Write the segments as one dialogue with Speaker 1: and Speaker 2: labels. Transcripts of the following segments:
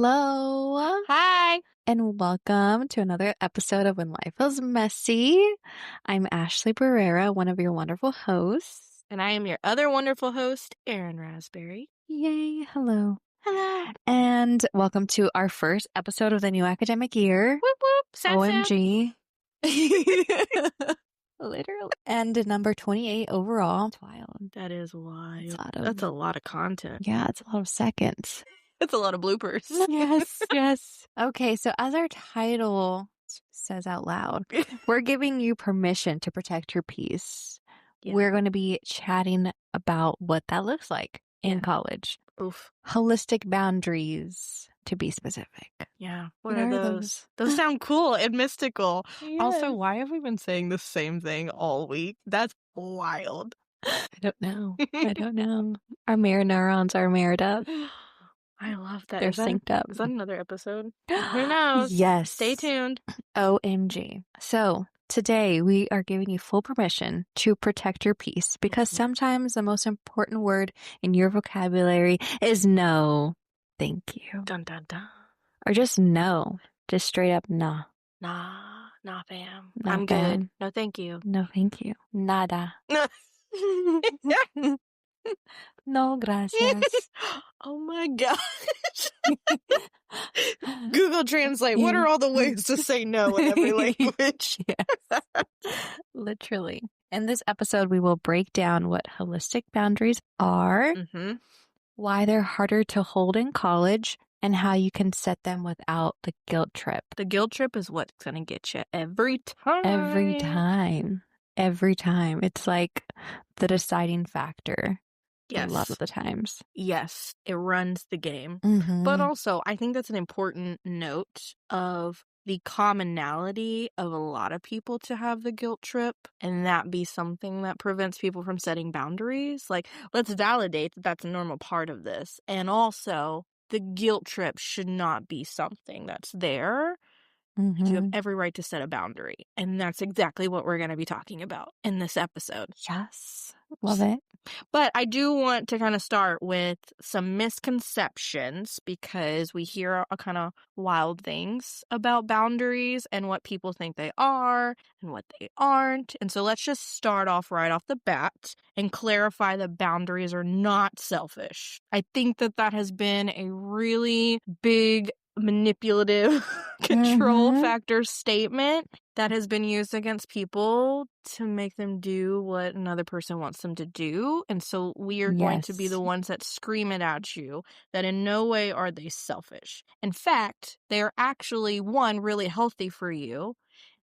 Speaker 1: Hello,
Speaker 2: Hi.
Speaker 1: and welcome to another episode of When Life is Messy. I'm Ashley Barrera, one of your wonderful hosts.
Speaker 2: And I am your other wonderful host, Erin Raspberry.
Speaker 1: Yay, hello.
Speaker 2: Hello.
Speaker 1: And welcome to our first episode of the new academic year.
Speaker 2: Whoop whoop. Sad,
Speaker 1: OMG. Literally. And number 28 overall. It's wild.
Speaker 2: That is wild.
Speaker 1: That's
Speaker 2: That's a lot of content.
Speaker 1: Yeah, it's a lot of seconds.
Speaker 2: That's a lot of bloopers.
Speaker 1: Yes. Okay, so as our title says out loud, we're giving you permission to protect your peace.
Speaker 2: Yeah.
Speaker 1: We're going to be chatting about what that looks like in
Speaker 2: Yeah.
Speaker 1: college.
Speaker 2: Oof.
Speaker 1: Holistic boundaries, to be specific.
Speaker 2: Yeah. What are those? Those sound cool and mystical. Also, why have we been saying the same thing all week? That's wild.
Speaker 1: I don't know. Our mirror neurons are mirrored up.
Speaker 2: I love that.
Speaker 1: They're synced up.
Speaker 2: Is that another episode? Who knows?
Speaker 1: Yes.
Speaker 2: Stay tuned.
Speaker 1: OMG. So today we are giving you full permission to protect your peace because sometimes the most important word in your vocabulary is no. Thank you.
Speaker 2: Dun dun dun.
Speaker 1: Or just no. Just straight up nah.
Speaker 2: Nah, fam.
Speaker 1: Nah,
Speaker 2: I'm
Speaker 1: fam.
Speaker 2: good. No, thank you.
Speaker 1: No, thank you. Nada. No, gracias.
Speaker 2: Oh my gosh. Google Translate. What are all the ways to say no in every language?
Speaker 1: Yes. Literally. In this episode, we will break down what holistic boundaries are, why they're harder to hold in college, and how you can set them without the guilt trip.
Speaker 2: The guilt trip is what's going to get you every time.
Speaker 1: Every time. It's like the deciding factor.
Speaker 2: Yes.
Speaker 1: A lot of the times.
Speaker 2: Yes, it runs the game.
Speaker 1: Mm-hmm.
Speaker 2: But also, I think that's an important note of the commonality of a lot of people to have the guilt trip, and that be something that prevents people from setting boundaries. Like, let's validate that that's a normal part of this. And also, the guilt trip should not be something that's there.
Speaker 1: Mm-hmm.
Speaker 2: You have every right to set a boundary. And that's exactly what we're going to be talking about in this episode.
Speaker 1: Yes. Love it.
Speaker 2: But I do want to kind of start with some misconceptions because we hear a kind of wild things about boundaries and what people think they are and what they aren't. And so let's just start off right off the bat and clarify that boundaries are not selfish. I think that has been a really big manipulative control factor statement that has been used against people to make them do what another person wants them to do. And so we are going to be the ones that scream it at you that in no way are they selfish. In fact, they are actually, one, really healthy for you,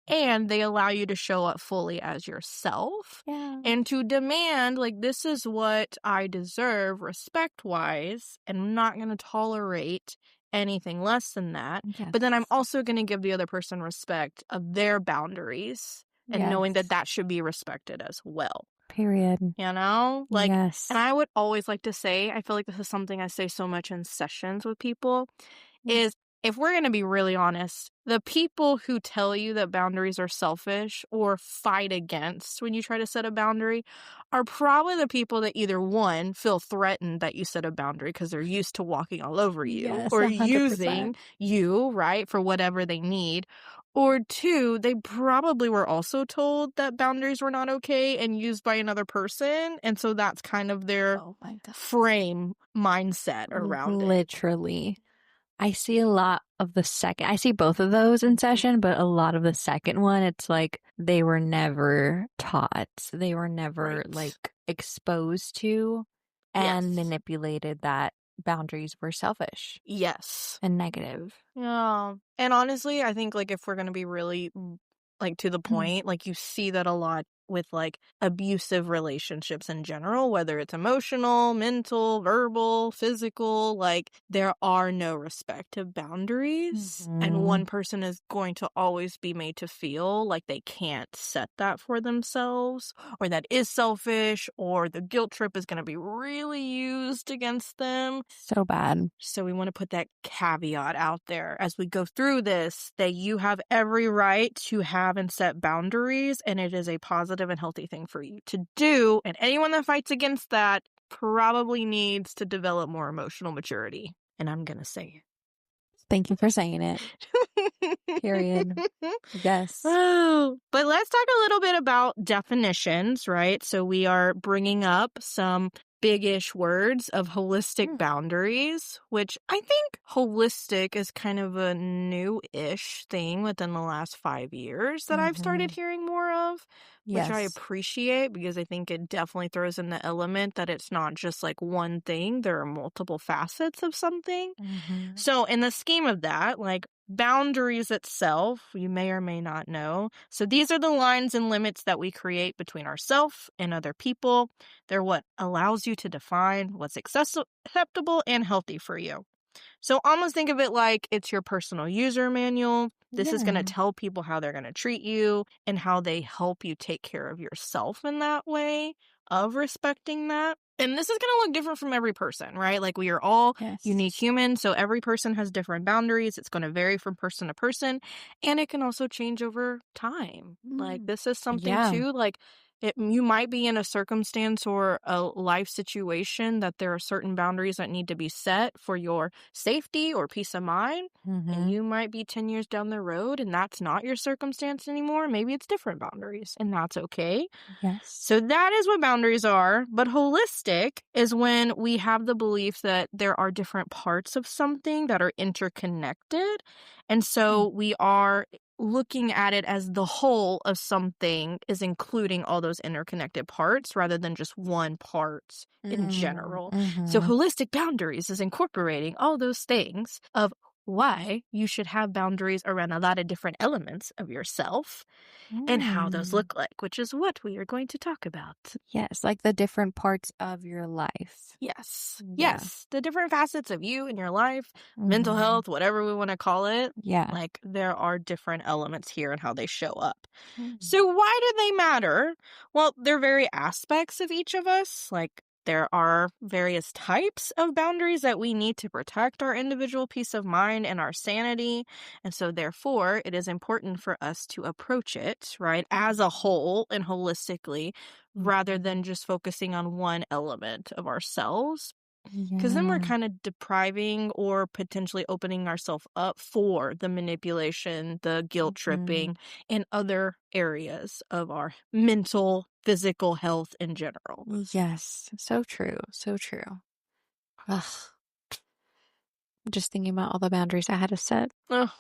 Speaker 2: and they allow you to show up fully as yourself and to demand, like, this is what I deserve respect-wise, and I'm not going to tolerate anything less than that. Yes. But then I'm also going to give the other person respect of their boundaries and knowing that that should be respected as well.
Speaker 1: Period.
Speaker 2: You know? Like,
Speaker 1: yes.
Speaker 2: And I would always like to say, I feel like this is something I say so much in sessions with people, is if we're going to be really honest, the people who tell you that boundaries are selfish or fight against when you try to set a boundary are probably the people that either, one, feel threatened that you set a boundary because they're used to walking all over you or 100%. Using you, right, for whatever they need. Or two, they probably were also told that boundaries were not okay and used by another person. And so that's kind of their frame mindset around it.
Speaker 1: Literally. I see a lot of the second. I see both of those in session, but a lot of the second one, it's like they were never taught. They were never like exposed to and manipulated that boundaries were selfish.
Speaker 2: Yes.
Speaker 1: And negative.
Speaker 2: Yeah. And honestly, I think like if we're going to be really like to the point, like you see that a lot with like abusive relationships in general, whether it's emotional, mental, verbal, physical, like there are no respective boundaries. And one person is going to always be made to feel like they can't set that for themselves, or that is selfish, or the guilt trip is going to be really used against them.
Speaker 1: So bad.
Speaker 2: So we want to put that caveat out there as we go through this, that you have every right to have and set boundaries, and it is a positive and healthy thing for you to do. And anyone that fights against that probably needs to develop more emotional maturity. And I'm going to say
Speaker 1: Thank you for saying it. Period. Yes.
Speaker 2: Oh, but let's talk a little bit about definitions, right? So we are bringing up some big-ish words of holistic boundaries, which I think holistic is kind of a new-ish thing within the last 5 years that I've started hearing more of, which I
Speaker 1: Yes.
Speaker 2: appreciate because I think it definitely throws in the element that it's not just like one thing. There are multiple facets of something. So in the scheme of that, like boundaries itself, you may or may not know. So these are the lines and limits that we create between ourselves and other people. They're what allows you to define what's acceptable and healthy for you. So almost think of it like it's your personal user manual. This is going to tell people how they're going to treat you and how they help you take care of yourself in that way of respecting that. And this is going to look different from every person, right? Like we are all unique humans. So every person has different boundaries. It's going to vary from person to person. And it can also change over time. Like this is something too, like you might be in a circumstance or a life situation that there are certain boundaries that need to be set for your safety or peace of mind. And you might be 10 years down the road and that's not your circumstance anymore. Maybe it's different boundaries and that's okay.
Speaker 1: Yes.
Speaker 2: So that is what boundaries are. But holistic is when we have the belief that there are different parts of something that are interconnected. And so we are looking at it as the whole of something is including all those interconnected parts rather than just one part in general. So holistic boundaries is incorporating all those things of why you should have boundaries around a lot of different elements of yourself and how those look like, which is what we are going to talk about.
Speaker 1: Yes, like the different parts of your life.
Speaker 2: Yes.
Speaker 1: Yeah.
Speaker 2: Yes. The different facets of you and your life, mental health, whatever we want to call it.
Speaker 1: Yeah.
Speaker 2: Like there are different elements here and how they show up. So why do they matter? Well, they're very aspects of each of us. Like there are various types of boundaries that we need to protect our individual peace of mind and our sanity. And so therefore, it is important for us to approach it, right, as a whole and holistically, rather than just focusing on one element of ourselves. Because then we're kind of depriving or potentially opening ourselves up for the manipulation, the guilt tripping, and other areas of our mental, physical health in general.
Speaker 1: Yes. So true. So true. Ugh. Just thinking about all the boundaries I had to set.
Speaker 2: Oh,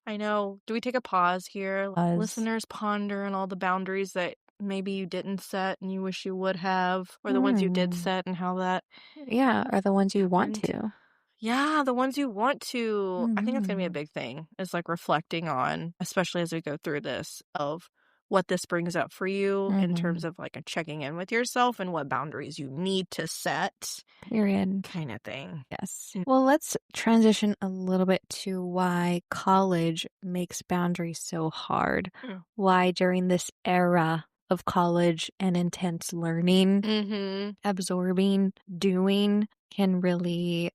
Speaker 2: I know. Do we take a pause here? Listeners ponder on all the boundaries that maybe you didn't set and you wish you would have, or the ones you did set and how that
Speaker 1: Yeah, or the ones you want
Speaker 2: happened.
Speaker 1: to.
Speaker 2: Yeah, the ones you want to. I think that's going to be a big thing. Is like reflecting on, especially as we go through this, of what this brings up for you in terms of like a checking in with yourself and what boundaries you need to set.
Speaker 1: Period.
Speaker 2: Kind of thing.
Speaker 1: Yes. Well, let's transition a little bit to why college makes boundaries so hard. Why during this era of college and intense learning, absorbing, doing can really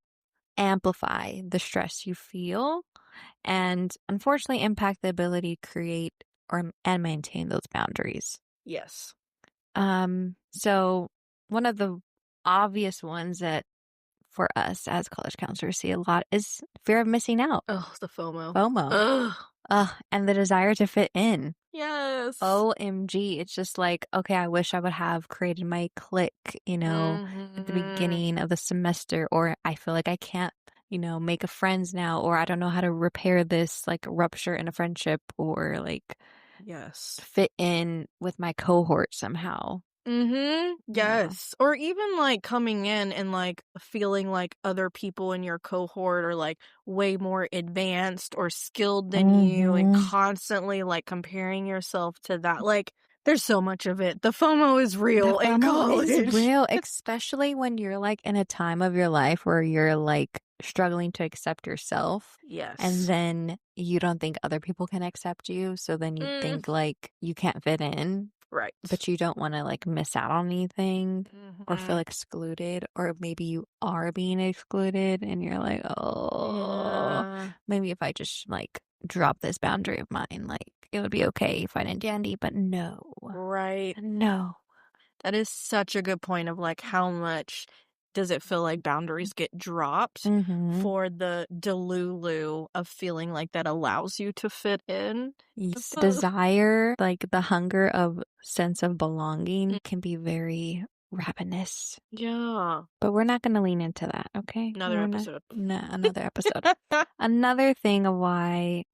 Speaker 1: amplify the stress you feel and unfortunately impact the ability to create and maintain those boundaries.
Speaker 2: Yes.
Speaker 1: So one of the obvious ones that for us as college counselors see a lot is fear of missing out.
Speaker 2: Oh, the FOMO.
Speaker 1: FOMO. And the desire to fit in.
Speaker 2: Yes.
Speaker 1: OMG. It's just like, okay, I wish I would have created my clique, at the beginning of the semester, or I feel like I can't, make a friends now, or I don't know how to repair this like rupture in a friendship, or like fit in with my cohort somehow.
Speaker 2: Yes. Or even like coming in and like feeling like other people in your cohort are like way more advanced or skilled than you and constantly like comparing yourself to that. Like there's so much of it. The FOMO is real in college.
Speaker 1: Is real, especially when you're like in a time of your life where you're like struggling to accept yourself.
Speaker 2: Yes.
Speaker 1: And then you don't think other people can accept you. So then you think like you can't fit in.
Speaker 2: Right.
Speaker 1: But you don't want to like miss out on anything or feel excluded, or maybe you are being excluded and you're like, maybe if I just like drop this boundary of mine, like it would be okay, fine and dandy, but no.
Speaker 2: Right.
Speaker 1: No.
Speaker 2: That is such a good point of like how much does it feel like boundaries get dropped
Speaker 1: Mm-hmm.
Speaker 2: for the delulu of feeling like that allows you to fit in.
Speaker 1: Yes. Desire, like the hunger of sense of belonging, can be very ravenous.
Speaker 2: Yeah.
Speaker 1: But we're not going to lean into that, okay?
Speaker 2: Another episode.
Speaker 1: Another episode. Another thing of why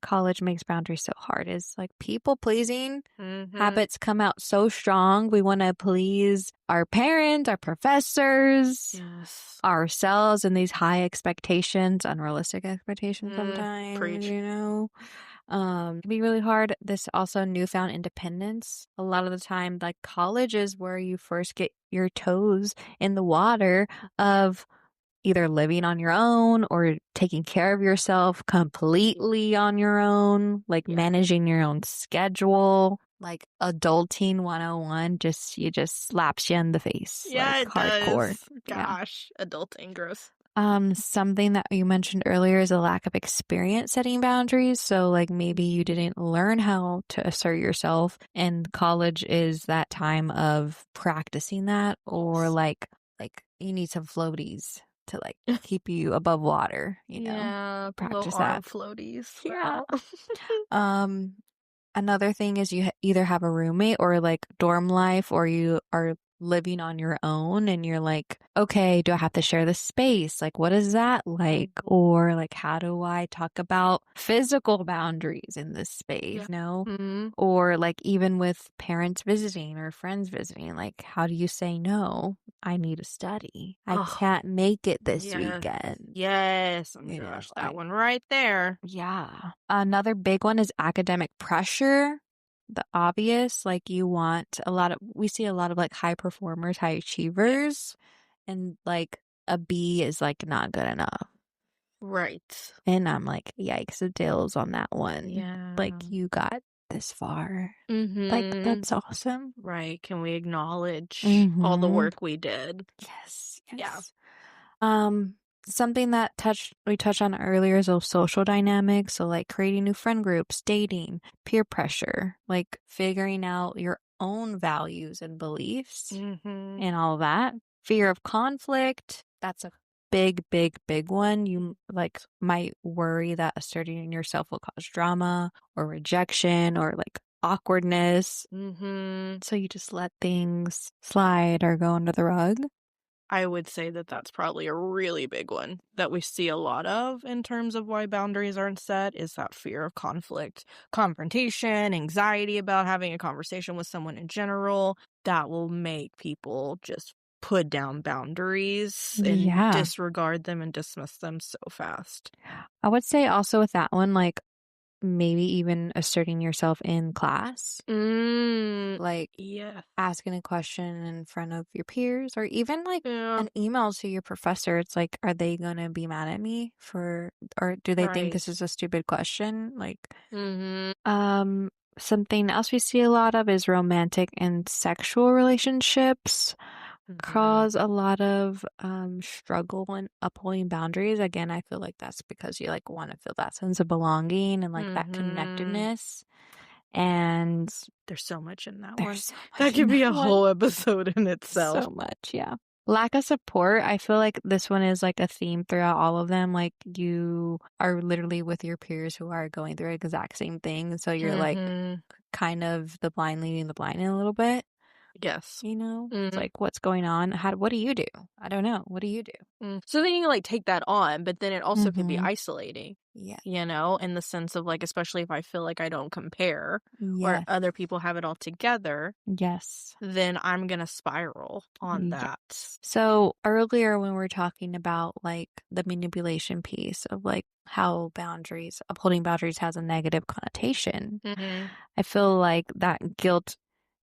Speaker 1: college makes boundaries so hard is like people pleasing habits come out so strong. We want to please our parents, our professors, ourselves, and these high expectations, unrealistic expectations sometimes,
Speaker 2: preach.
Speaker 1: you know. It can be really hard. This also newfound independence. A lot of the time, like college is where you first get your toes in the water of either living on your own or taking care of yourself completely on your own, like managing your own schedule, like adulting 101 just slaps you in the face.
Speaker 2: Yeah,
Speaker 1: like
Speaker 2: it
Speaker 1: hardcore.
Speaker 2: does. Gosh, adulting gross.
Speaker 1: Something that you mentioned earlier is a lack of experience setting boundaries. So like maybe you didn't learn how to assert yourself, and college is that time of practicing that, or like you need some floaties to like keep you above water, you know.
Speaker 2: Yeah,
Speaker 1: Practice
Speaker 2: arm
Speaker 1: that.
Speaker 2: floaties.
Speaker 1: Yeah. Another thing is you either have a roommate or like dorm life, or you are living on your own and you're like, okay, do I have to share the space? Like, what is that like? Or like, how do I talk about physical boundaries in this space? You know? Or like even with parents visiting or friends visiting, like, how do you say no? I need to study. I can't make it this weekend.
Speaker 2: Yes, oh gosh, that one right there.
Speaker 1: Yeah. Another big one is academic pressure. The obvious, like we see a lot of like high performers, high achievers, and like a B is like not good enough.
Speaker 2: Right.
Speaker 1: And I'm like, yikes, the deals on that one.
Speaker 2: Yeah.
Speaker 1: Like you got this far. Like that's awesome.
Speaker 2: Right. Can we acknowledge all the work we did?
Speaker 1: Yes.
Speaker 2: Yeah.
Speaker 1: Something that we touched on earlier is those social dynamics. So like creating new friend groups, dating, peer pressure, like figuring out your own values and beliefs and all that. Fear of conflict. That's a big, big, big one. You like might worry that asserting yourself will cause drama or rejection or like awkwardness. So you just let things slide or go under the rug.
Speaker 2: I would say that that's probably a really big one that we see a lot of in terms of why boundaries aren't set, is that fear of conflict, confrontation, anxiety about having a conversation with someone in general. That will make people just put down boundaries and disregard them and dismiss them so fast.
Speaker 1: I would say also with that one, like maybe even asserting yourself in class. Like asking a question in front of your peers, or even like an email to your professor. It's like, are they gonna be mad at me or do they think this is a stupid question? Like something else we see a lot of is romantic and sexual relationships cause a lot of struggle in upholding boundaries. Again, I feel like that's because you like want to feel that sense of belonging and like that connectedness. And
Speaker 2: there's so much in that one.
Speaker 1: So much
Speaker 2: that could be a whole episode in itself.
Speaker 1: So much, yeah. Lack of support. I feel like this one is like a theme throughout all of them. Like you are literally with your peers who are going through the exact same thing. So you're like kind of the blind leading the blind in a little bit.
Speaker 2: Yes.
Speaker 1: You know, it's like, what's going on? What do you do? I don't know. What do you do?
Speaker 2: So then you like take that on, but then it also could be isolating. Yeah. You know, in the sense of like, especially if I feel like I don't compare or other people have it all together.
Speaker 1: Yes.
Speaker 2: Then I'm going to spiral on that.
Speaker 1: So earlier when we were talking about like the manipulation piece of like how upholding boundaries has a negative connotation. I feel like that guilt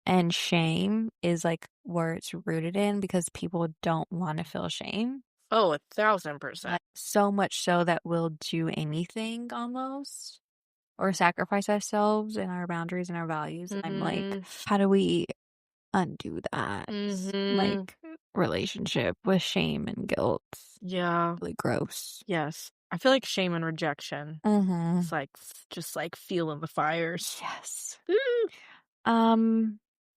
Speaker 1: and shame is like where it's rooted in, because people don't want to feel shame.
Speaker 2: Oh, 1,000%.
Speaker 1: Like, so much so that we'll do anything almost, or sacrifice ourselves and our boundaries and our values. And I'm like, how do we undo that? Like relationship with shame and guilt.
Speaker 2: Yeah.
Speaker 1: Really gross.
Speaker 2: Yes. I feel like shame and rejection. It's like just like feeling the fires.
Speaker 1: Yes.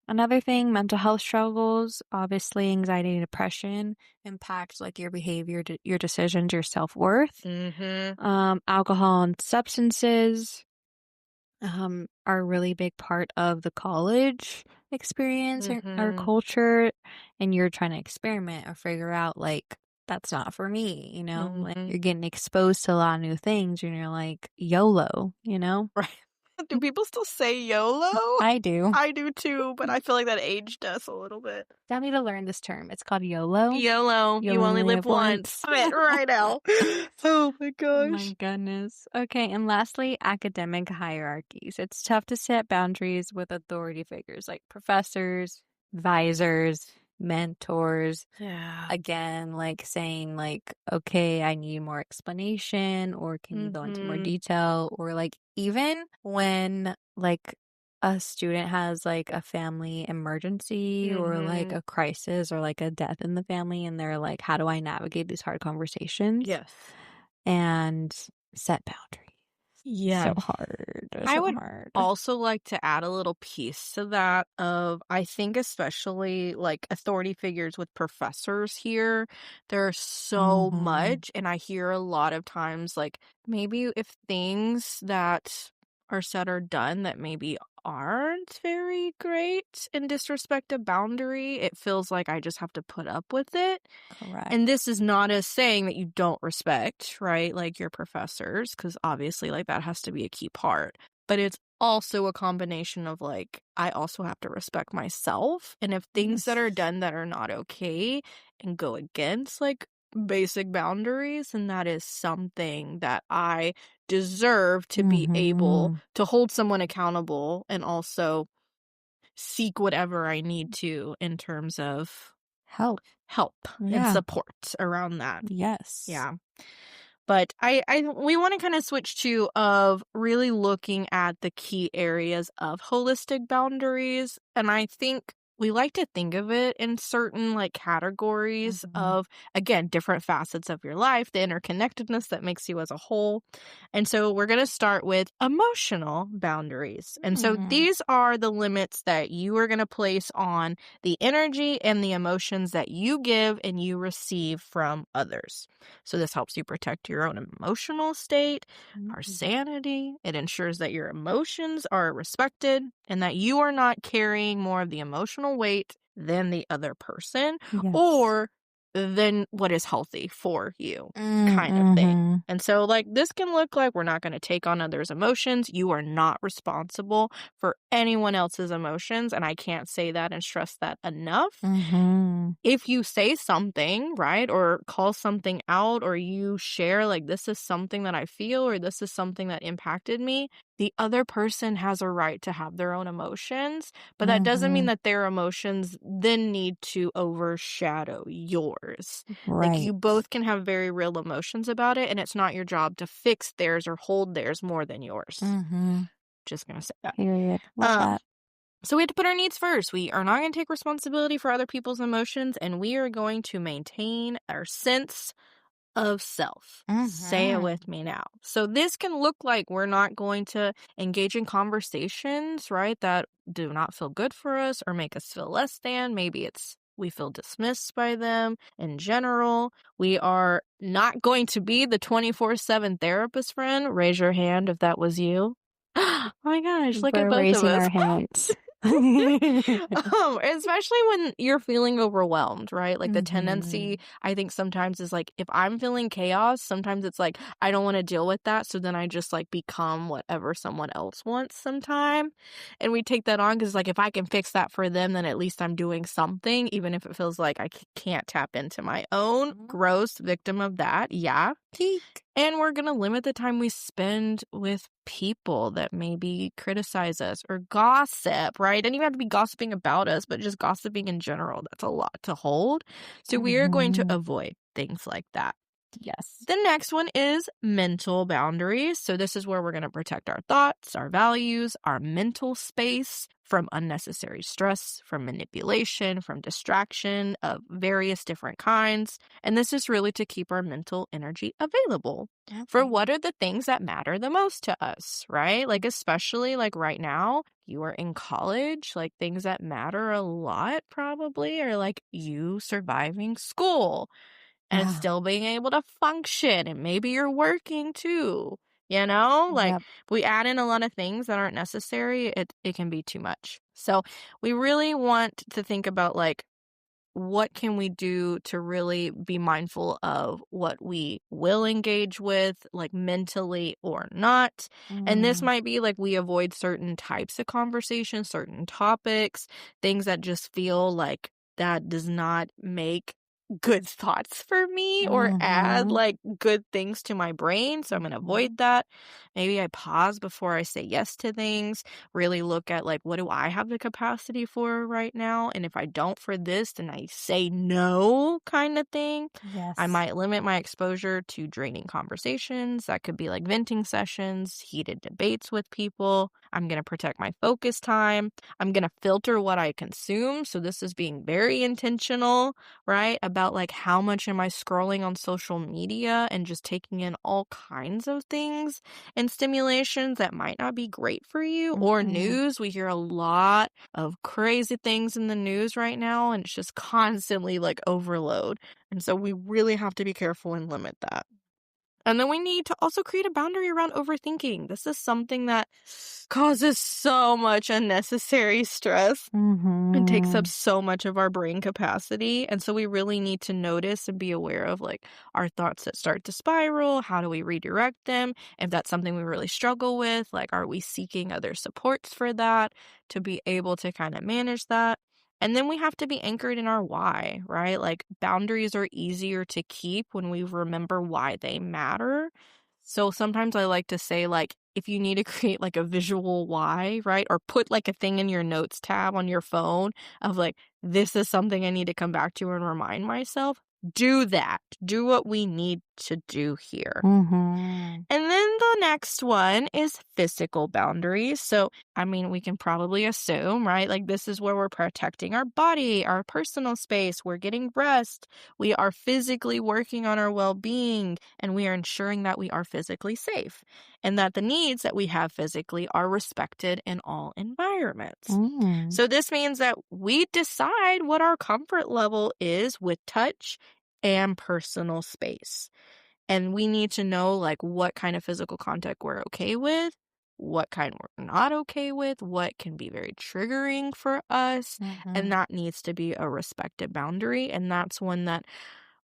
Speaker 1: Another thing, mental health struggles, obviously anxiety and depression impact like your behavior, your decisions, your self-worth. Alcohol and substances are a really big part of the college experience or culture, and you're trying to experiment or figure out like that's not for me, you know? Like you're getting exposed to a lot of new things and you're like YOLO, you know?
Speaker 2: Right. Do people still say YOLO?
Speaker 1: I do.
Speaker 2: I do too, but I feel like that aged us a little bit.
Speaker 1: I need to learn this term. It's called YOLO.
Speaker 2: YOLO. You only live once. Right now. Oh my
Speaker 1: Oh
Speaker 2: gosh.
Speaker 1: my goodness. Okay, and lastly, academic hierarchies. It's tough to set boundaries with authority figures like professors, advisors, mentors.
Speaker 2: Yeah.
Speaker 1: Again, like saying like, okay, I need more explanation, or can you go into more detail? Or like even when like a student has like a family emergency or like a crisis or like a death in the family and they're like, how do I navigate these hard conversations?
Speaker 2: Yes.
Speaker 1: And set boundaries.
Speaker 2: Yeah.
Speaker 1: So hard.
Speaker 2: I
Speaker 1: So
Speaker 2: would
Speaker 1: hard.
Speaker 2: also like to add a little piece to that of, I think especially like authority figures with professors here, there's so much, and I hear a lot of times like maybe if things that are said or done that maybe aren't very great and disrespect a boundary, it feels like I just have to put up with it.
Speaker 1: Correct.
Speaker 2: And this is not a saying that you don't respect, right? Like your professors, because obviously like that has to be a key part. But it's also a combination of like, I also have to respect myself. And if things that are done that are not okay and go against like basic boundaries, and that is something that I deserve to be able to hold someone accountable and also seek whatever I need to in terms of
Speaker 1: help
Speaker 2: and support around that.
Speaker 1: Yes.
Speaker 2: Yeah. But we want to kind of switch to of really looking at the key areas of holistic boundaries. And I think we like to think of it in certain like categories of, again, different facets of your life, the interconnectedness that makes you as a whole. And so we're going to start with emotional boundaries. And so these are the limits that you are going to place on the energy and the emotions that you give and you receive from others. So this helps you protect your own emotional state, our sanity. It ensures that your emotions are respected and that you are not carrying more of the emotional weight than the other person or than what is healthy for you, kind of thing. And so like this can look like we're not going to take on others' emotions. You are not responsible for anyone else's emotions. And I can't say that and stress that enough. If you say something, right, or call something out, or you share like this is something that I feel or this is something that impacted me, the other person has a right to have their own emotions, but that doesn't mean that their emotions then need to overshadow yours. Like you both can have very real emotions about it, and it's not your job to fix theirs or hold theirs more than yours. Just gonna say that.
Speaker 1: Period. Love that.
Speaker 2: So we have to put our needs first. We are not going to take responsibility for other people's emotions, and we are going to maintain our sense of self. Say it with me now. So this can look like we're not going to engage in conversations, right, that do not feel good for us or make us feel less than. Maybe it's we feel dismissed by them in general. We are not going to be the 24/7 therapist friend. Raise your hand if that was you. Oh my gosh, look at both of us.
Speaker 1: Our hands.
Speaker 2: Especially when you're feeling overwhelmed, right? Like the tendency, I think sometimes is like, if I'm feeling chaos, sometimes it's like, I don't want to deal with that. So then I just like become whatever someone else wants sometime. And we take that on because like, if I can fix that for them, then at least I'm doing something, even if it feels like I can't tap into my own. Gross victim of that. Yeah. And we're going to limit the time we spend with people that maybe criticize us or gossip, right? It doesn't even have to be gossiping about us, but just gossiping in general. That's a lot to hold. So we are going to avoid things like that.
Speaker 1: Yes.
Speaker 2: The next one is mental boundaries. So this is where we're going to protect our thoughts, our values, our mental space from unnecessary stress, from manipulation, from distraction of various different kinds. And this is really to keep our mental energy available for what are the things that matter the most to us, right? Like, especially like right now, you are in college, like things that matter a lot probably are like you surviving school and
Speaker 1: Yeah.
Speaker 2: still being able to function, and maybe you're working too, you know? Like,
Speaker 1: Yep.
Speaker 2: if we add in a lot of things that aren't necessary, it can be too much. So we really want to think about, like, what can we do to really be mindful of what we will engage with, like mentally or not? And this
Speaker 1: Mm.
Speaker 2: might be like we avoid certain types of conversations, certain topics, things that just feel like that does not make good thoughts for me or add
Speaker 1: Mm-hmm.
Speaker 2: like good things to my brain. So I'm going to avoid that. Maybe I pause before I say yes to things, really look at like, what do I have the capacity for right now? And if I don't for this, then I say no kind of thing. I
Speaker 1: Yes.
Speaker 2: might limit my exposure to draining conversations. That could be like venting sessions, heated debates with people. I'm going to protect my focus time. I'm going to filter what I consume. So this is being very intentional, right? About like how much am I scrolling on social media and just taking in all kinds of things and stimulations that might not be great for you, or
Speaker 1: Mm-hmm.
Speaker 2: news. We hear a lot of crazy things in the news right now, and it's just constantly like overload. And so we really have to be careful and limit that. And then we need to also create a boundary around overthinking. This is something that causes so much unnecessary stress and takes up
Speaker 1: Mm-hmm.
Speaker 2: so much of our brain capacity. And so we really need to notice and be aware of like our thoughts that start to spiral. How do we redirect them? If that's something we really struggle with, like, are we seeking other supports for that to be able to kind of manage that? And then we have to be anchored in our why, right? Like, boundaries are easier to keep when we remember why they matter. So sometimes I like to say, like, if you need to create like a visual why, right? Or put like a thing in your notes tab on your phone of like, this is something I need to come back to and remind myself. Do that. Do what we need to do here.
Speaker 1: Mm-hmm.
Speaker 2: And then the next one is physical boundaries. So, I mean, we can probably assume, right? Like, this is where we're protecting our body, our personal space, we're getting rest, we are physically working on our well being, and we are ensuring that we are physically safe and that the needs that we have physically are respected in all environments.
Speaker 1: Mm.
Speaker 2: So, this means that we decide what our comfort level is with touch and personal space. And we need to know, like, what kind of physical contact we're okay with, what kind we're not okay with, what can be very triggering for us.
Speaker 1: Mm-hmm.
Speaker 2: And that needs to be a respected boundary. And that's one that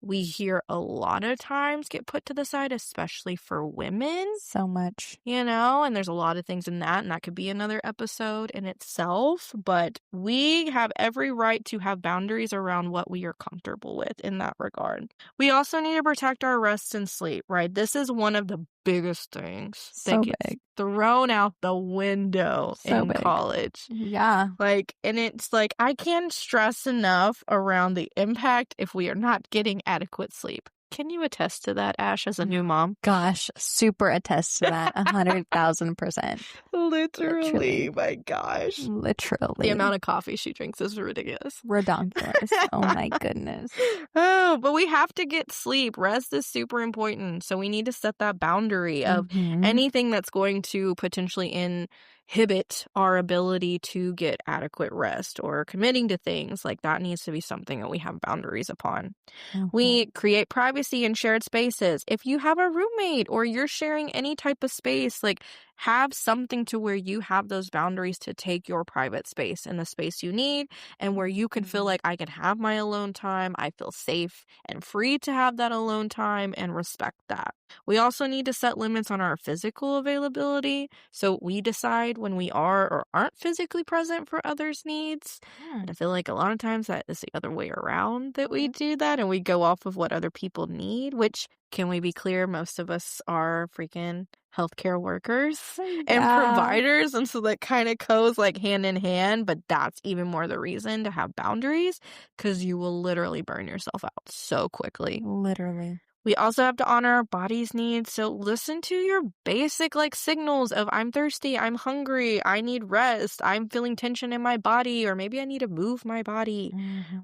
Speaker 2: we hear a lot of times get put to the side, especially for women.
Speaker 1: So much.
Speaker 2: And there's a lot of things in that, and that could be another episode in itself. But we have every right to have boundaries around what we are comfortable with in that regard. We also need to protect our rest and sleep, right? This is one of the biggest things that
Speaker 1: So
Speaker 2: gets
Speaker 1: big.
Speaker 2: thrown out the window
Speaker 1: So
Speaker 2: in
Speaker 1: big.
Speaker 2: college.
Speaker 1: Yeah.
Speaker 2: Like, and it's like, I can't stress enough around the impact if we are not getting adequate sleep. Can you attest to that, Ash, as a new mom?
Speaker 1: Gosh, super attest to that. 100,000%.
Speaker 2: Literally,
Speaker 1: Literally.
Speaker 2: my gosh. The
Speaker 1: Literally.
Speaker 2: amount of coffee she drinks is ridiculous.
Speaker 1: Redonkulous. Oh my goodness.
Speaker 2: Oh, but we have to get sleep. Rest is super important. So we need to set that boundary of
Speaker 1: Mm-hmm.
Speaker 2: anything that's going to potentially inhibit our ability to get adequate rest or committing to things. Like, that needs to be something that we have boundaries upon.
Speaker 1: Mm-hmm.
Speaker 2: We create privacy in shared spaces. If you have a roommate or you're sharing any type of space, like, have something to where you have those boundaries to take your private space and the space you need, and where you can feel like, I can have my alone time. I feel safe and free to have that alone time and respect that. We also need to set limits on our physical availability. So we decide when we are or aren't physically present for others' needs. And I feel like a lot of times that is the other way around, that we do that and we go off of what other people need, which, can we be clear, most of us are freaking healthcare workers and
Speaker 1: Yeah.
Speaker 2: providers. And so that kind of goes like hand in hand, but that's even more the reason to have boundaries, because you will literally burn yourself out so quickly.
Speaker 1: Literally.
Speaker 2: We also have to honor our body's needs. So listen to your basic signals of I'm thirsty, I'm hungry, I need rest, I'm feeling tension in my body, or maybe I need to move my body.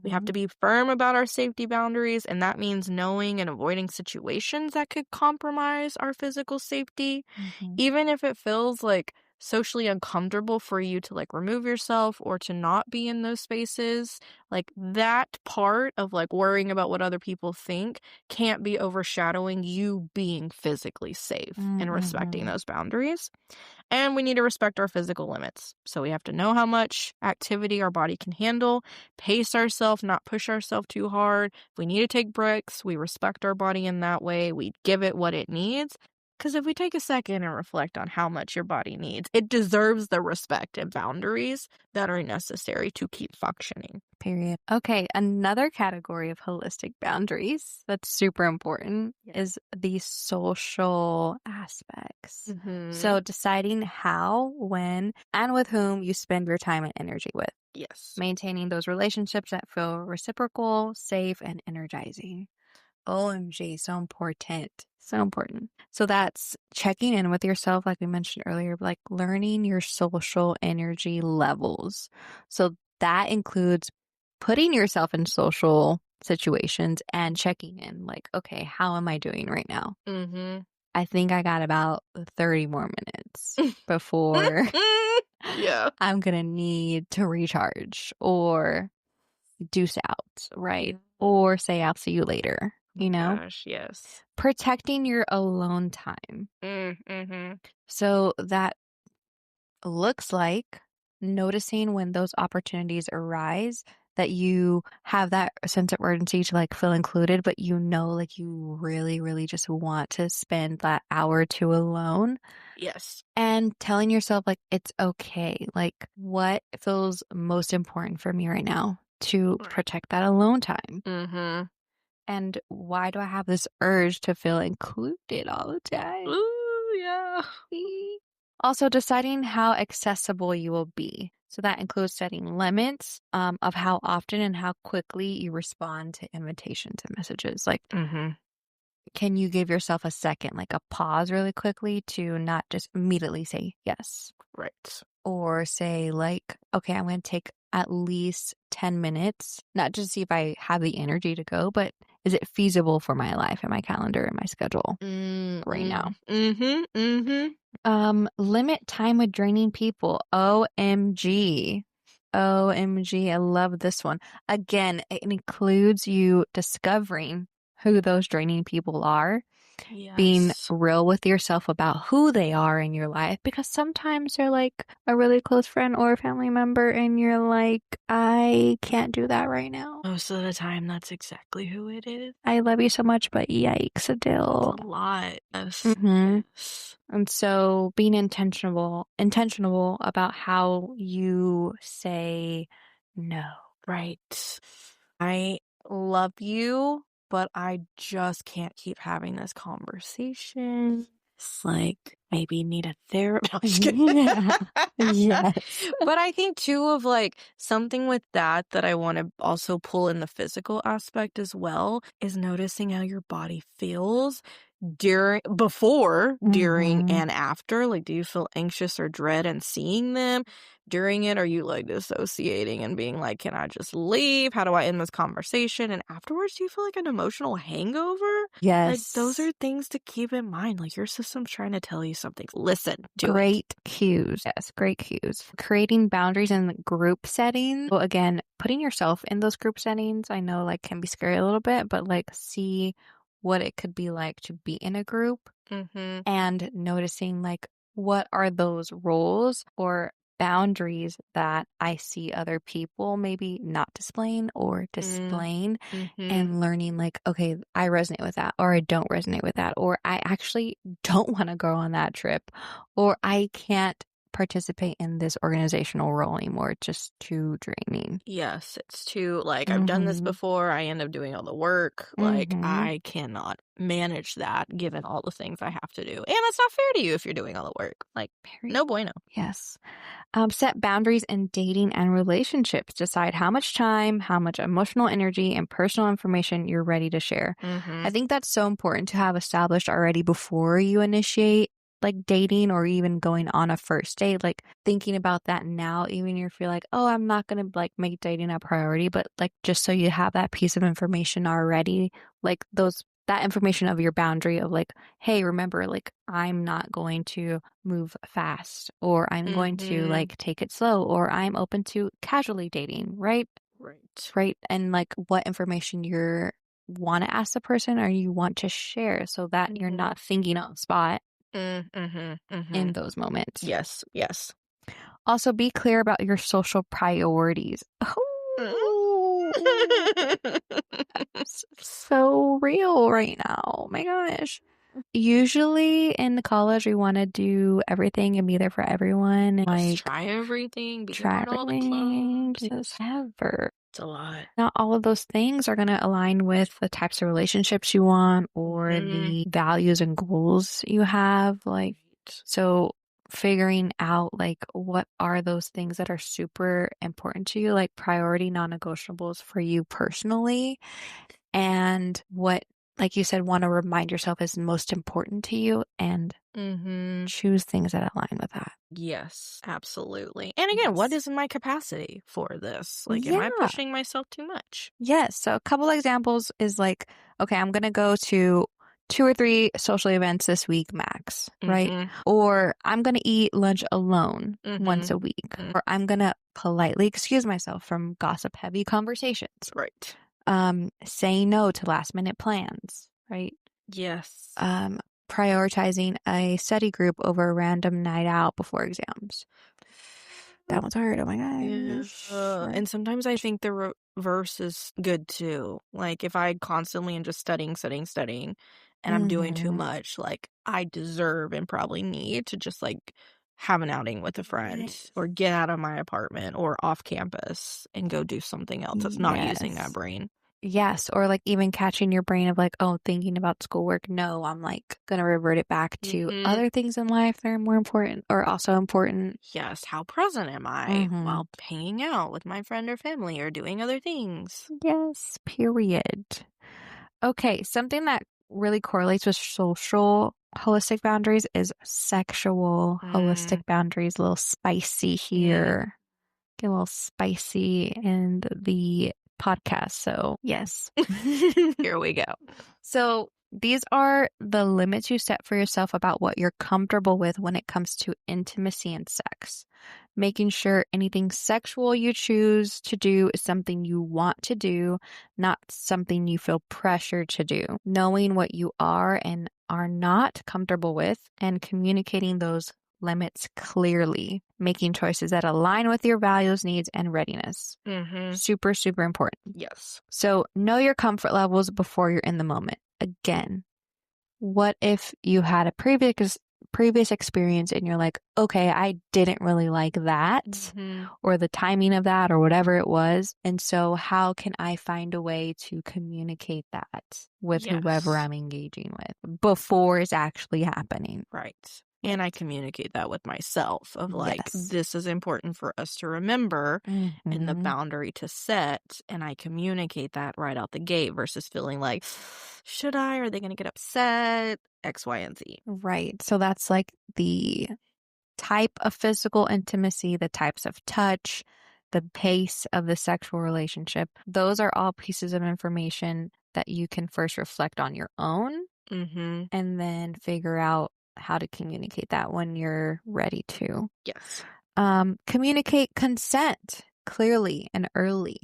Speaker 2: We have to be firm about our safety boundaries, and that means knowing and avoiding situations that could compromise our physical safety, even if it feels socially uncomfortable for you to remove yourself or to not be in those spaces. That part of worrying about what other people think can't be overshadowing you being physically safe and respecting those boundaries. And we need to respect our physical limits. So we have to know how much activity our body can handle, pace ourselves, not push ourselves too hard. If we need to take breaks, we respect our body in that way. We give it what it needs. Because if we take a second and reflect on how much your body needs, it deserves the respect and boundaries that are necessary to keep functioning.
Speaker 1: Period. Okay, another category of holistic boundaries that's super important is the social aspects. So deciding how, when, and with whom you spend your time and energy with.
Speaker 2: Yes.
Speaker 1: Maintaining those relationships that feel reciprocal, safe, and energizing. OMG, so important. So important. So that's checking in with yourself, like we mentioned earlier, learning your social energy levels. So that includes putting yourself in social situations and checking in, okay, how am I doing right now? I think I got about 30 more minutes before I'm going to need to recharge or deuce out, right? Or say, I'll see you later.
Speaker 2: Gosh, yes.
Speaker 1: Protecting your alone time. So that looks like noticing when those opportunities arise that you have that sense of urgency to feel included, but you really, really just want to spend that hour or two alone.
Speaker 2: Yes.
Speaker 1: And telling yourself it's okay. What feels most important for me right now to protect that alone time. And why do I have this urge to feel included all the time?
Speaker 2: Ooh, yeah.
Speaker 1: Also, deciding how accessible you will be. So that includes setting limits of how often and how quickly you respond to invitations and messages. Can you give yourself a second, a pause really quickly to not just immediately say yes?
Speaker 2: Right.
Speaker 1: Or say okay, I'm going to take at least 10 minutes, not just see if I have the energy to go, but is it feasible for my life and my calendar and my schedule right now? Limit time with draining people. OMG. OMG. I love this one. Again, it includes you discovering who those draining people are.
Speaker 2: Yes.
Speaker 1: Being real with yourself about who they are in your life, because sometimes they're a really close friend or a family member and you're I can't do that right now.
Speaker 2: Most of the time, that's exactly who it is.
Speaker 1: I love you so much, but yikes, Adele.
Speaker 2: It's a lot.
Speaker 1: Yes. And so being intentional about how you say no.
Speaker 2: Right. I love you, but I just can't keep having this conversation. It's maybe need a therapist.
Speaker 1: Yeah. Yes.
Speaker 2: But I think too of something with that I want to also pull in the physical aspect as well is noticing how your body feels before, during, and after. Do you feel anxious or dread and seeing them? During it, are you dissociating and being can I just leave? How do I end this conversation? And afterwards, do you feel an emotional hangover?
Speaker 1: Yes.
Speaker 2: Those are things to keep in mind. Your system's trying to tell you something. Listen to
Speaker 1: Great cues. Yes, great cues. Creating boundaries in group settings. So again, putting yourself in those group settings, I know can be scary a little bit, but see what it could be like to be in a group and noticing what are those roles or boundaries that I see other people maybe not displaying or displaying and learning okay, I resonate with that or I don't resonate with that or I actually don't want to go on that trip or I can't participate in this organizational role anymore. It's just too draining.
Speaker 2: Yes, it's too I've done this before. I end up doing all the work. I cannot manage that given all the things I have to do. And it's not fair to you if you're doing all the work. No bueno.
Speaker 1: Yes. Set boundaries in dating and relationships. Decide how much time, how much emotional energy, and personal information you're ready to share. I think that's so important to have established already before you initiate like dating or even going on a first date. Like thinking about that now, even if you're like, oh, I'm not going to like make dating a priority, but like just so you have that piece of information already, like that information of your boundary of like, hey, remember, like, I'm not going to move fast, or I'm going to like take it slow, or I'm open to casually dating, right? Right. And like what information you want to ask the person or you want to share so that you're not thinking on the spot in those moments.
Speaker 2: Yes.
Speaker 1: Also, be clear about your social priorities. Oh, that's so real right now. Oh my gosh. Usually in college, we want to do everything and be there for everyone. And
Speaker 2: Just
Speaker 1: like,
Speaker 2: try everything.
Speaker 1: try
Speaker 2: all the
Speaker 1: everything.
Speaker 2: clubs.
Speaker 1: Just ever.
Speaker 2: It's a lot.
Speaker 1: Not all of those things are going to align with the types of relationships you want or the values and goals you have. Like, so figuring out like what are those things that are super important to you, like priority non-negotiables for you personally, and what, like you said, want to remind yourself is most important to you, and choose things that align with that.
Speaker 2: Yes, absolutely. And again, what is in my capacity for this? Like, am I pushing myself too much?
Speaker 1: Yes. So a couple examples is like, okay, I'm going to go to 2 or 3 social events this week max, right? Or I'm going to eat lunch alone once a week. Or I'm going to politely excuse myself from gossip heavy conversations.
Speaker 2: Right.
Speaker 1: Say no to last minute plans, right?
Speaker 2: Yes.
Speaker 1: Prioritizing a study group over a random night out before exams. That one's hard. Oh my gosh.
Speaker 2: And sometimes I think the reverse is good too. Like if I constantly am just studying, and I'm doing too much, like I deserve and probably need to just like have an outing with a friend or get out of my apartment or off campus and go do something else that's not using that brain.
Speaker 1: Yes, or like even catching your brain of like, oh, thinking about schoolwork. No, I'm like going to revert it back to other things in life that are more important or also important.
Speaker 2: Yes, how present am I while hanging out with my friend or family or doing other things?
Speaker 1: Yes, period. Okay, something that really correlates with social holistic boundaries is sexual holistic boundaries. A little spicy here. Get a little spicy in the podcast. So, yes.
Speaker 2: Here we go.
Speaker 1: So, these are the limits you set for yourself about what you're comfortable with when it comes to intimacy and sex. Making sure anything sexual you choose to do is something you want to do, not something you feel pressured to do. Knowing what you are and are not comfortable with and communicating those limits clearly, making choices that align with your values, needs, and readiness. Super, super important.
Speaker 2: Yes.
Speaker 1: So know your comfort levels before you're in the moment. Again, what if you had a previous experience and you're like, okay, I didn't really like that or the timing of that or whatever it was. And so how can I find a way to communicate that with whoever I'm engaging with before it's actually happening?
Speaker 2: Right. And I communicate that with myself of like, this is important for us to remember and the boundary to set. And I communicate that right out the gate versus feeling like, should I? Are they going to get upset? X, Y, and Z.
Speaker 1: Right. So that's like the type of physical intimacy, the types of touch, the pace of the sexual relationship. Those are all pieces of information that you can first reflect on your own and then figure out how to communicate that when you're ready to.
Speaker 2: Yes.
Speaker 1: Communicate consent clearly and early.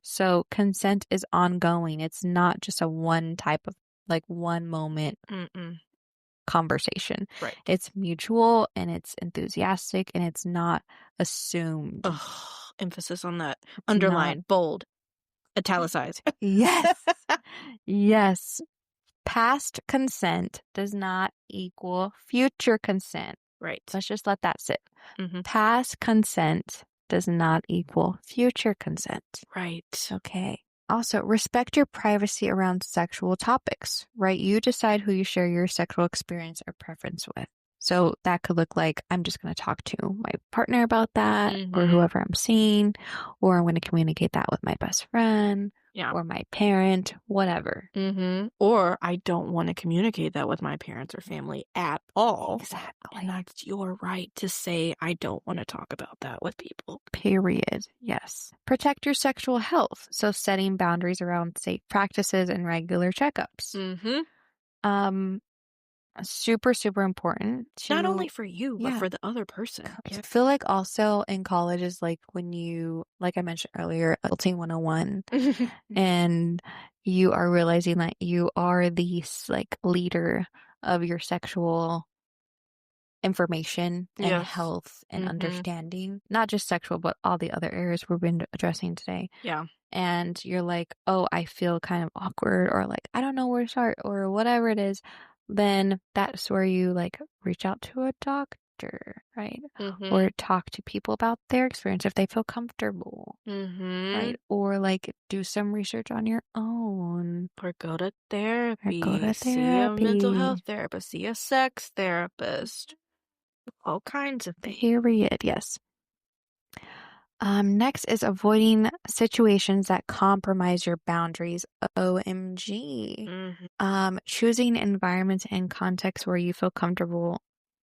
Speaker 1: So consent is ongoing. It's not just a one type of like one moment conversation.
Speaker 2: Right.
Speaker 1: It's mutual and it's enthusiastic and it's not assumed.
Speaker 2: Emphasis on that. Underline, bold, italicized.
Speaker 1: Yes. Yes. Past consent does not equal future consent.
Speaker 2: Right.
Speaker 1: Let's just let that sit. Past consent does not equal future consent.
Speaker 2: Right.
Speaker 1: Okay. Also, respect your privacy around sexual topics, right? You decide who you share your sexual experience or preference with. So that could look like I'm just going to talk to my partner about that or
Speaker 2: Mm-hmm.
Speaker 1: whoever I'm seeing, or I'm going to communicate that with my best friend
Speaker 2: Yeah.
Speaker 1: or my parent, whatever.
Speaker 2: Mm-hmm. Or I don't want to communicate that with my parents or family at all.
Speaker 1: Exactly.
Speaker 2: And that's your right to say, I don't want to talk about that with people.
Speaker 1: Period. Yes. Protect your sexual health. So setting boundaries around safe practices and regular checkups.
Speaker 2: Mm-hmm.
Speaker 1: Um, super, super important
Speaker 2: Not only
Speaker 1: to,
Speaker 2: for you, but
Speaker 1: yeah.
Speaker 2: for the other person.
Speaker 1: I feel like also in college is like when you, like I mentioned earlier, adulting 101, and you are realizing that you are the like leader of your sexual information and
Speaker 2: Yes.
Speaker 1: health and
Speaker 2: Mm-hmm.
Speaker 1: understanding, not just sexual, but all the other areas we've been addressing today.
Speaker 2: Yeah.
Speaker 1: And you're like, oh, I feel kind of awkward, or like, I don't know where to start, or whatever it is, then that's where you like reach out to a doctor, right?
Speaker 2: Mm-hmm.
Speaker 1: Or talk to people about their experience if they feel comfortable,
Speaker 2: Mm-hmm.
Speaker 1: right? Or like do some research on your own,
Speaker 2: Or go to
Speaker 1: or go
Speaker 2: therapy,
Speaker 1: to
Speaker 2: see a mental health
Speaker 1: therapy.
Speaker 2: therapist, see a sex therapist, all kinds of things.
Speaker 1: Period. Yes. Next is avoiding situations that compromise your boundaries. OMG.
Speaker 2: Mm-hmm.
Speaker 1: Choosing environments and contexts where you feel comfortable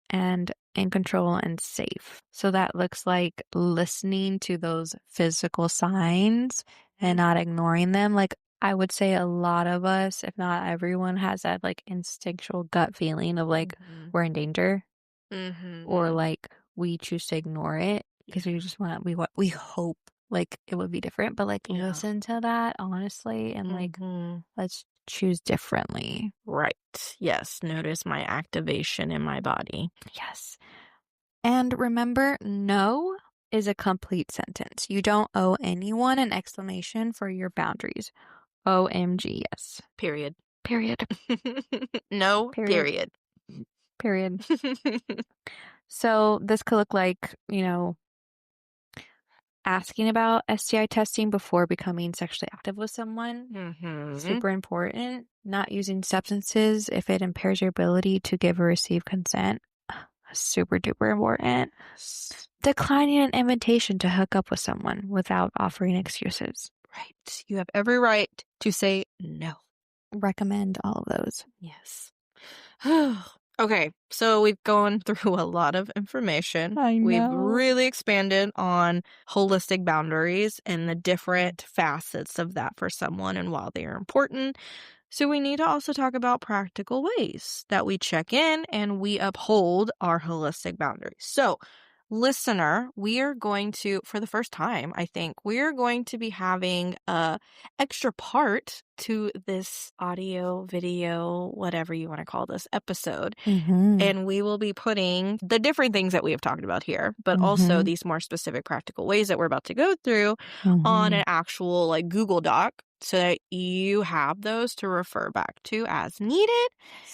Speaker 1: and in control and safe. So that looks like listening to those physical signs and not ignoring them. Like I would say a lot of us, if not everyone, has that like instinctual gut feeling of like
Speaker 2: Mm-hmm.
Speaker 1: we're in danger, or
Speaker 2: Mm-hmm.
Speaker 1: like we choose to ignore it because we just we hope like it would be different, but like
Speaker 2: Yeah.
Speaker 1: listen to that honestly and like
Speaker 2: Mm-hmm.
Speaker 1: let's choose differently.
Speaker 2: Right. Yes. Notice my activation in my body.
Speaker 1: Yes. And remember, no is a complete sentence. You don't owe anyone an explanation for your boundaries. OMG, yes.
Speaker 2: Period.
Speaker 1: Period.
Speaker 2: No,
Speaker 1: Period.
Speaker 2: period.
Speaker 1: Period. So this could look like, asking about STI testing before becoming sexually active with someone.
Speaker 2: Mm-hmm.
Speaker 1: Super important. Not using substances if it impairs your ability to give or receive consent. Super duper important. Declining an invitation to hook up with someone without offering excuses.
Speaker 2: Right. You have every right to say no.
Speaker 1: Recommend all of those.
Speaker 2: Yes. Okay, so we've gone through a lot of information.
Speaker 1: I
Speaker 2: We've
Speaker 1: know.
Speaker 2: really expanded on holistic boundaries and the different facets of that for someone and why they are important. So we need to also talk about practical ways that we check in and we uphold our holistic boundaries. So, listener, we are going to, for the first time, I think, we are going to be having a extra part to this audio, video, whatever you want to call this episode.
Speaker 1: Mm-hmm.
Speaker 2: And we will be putting the different things that we have talked about here, but also
Speaker 1: Mm-hmm.
Speaker 2: these more specific practical ways that we're about to go through on
Speaker 1: Mm-hmm.
Speaker 2: an actual like Google Doc so that you have those to refer back to as needed.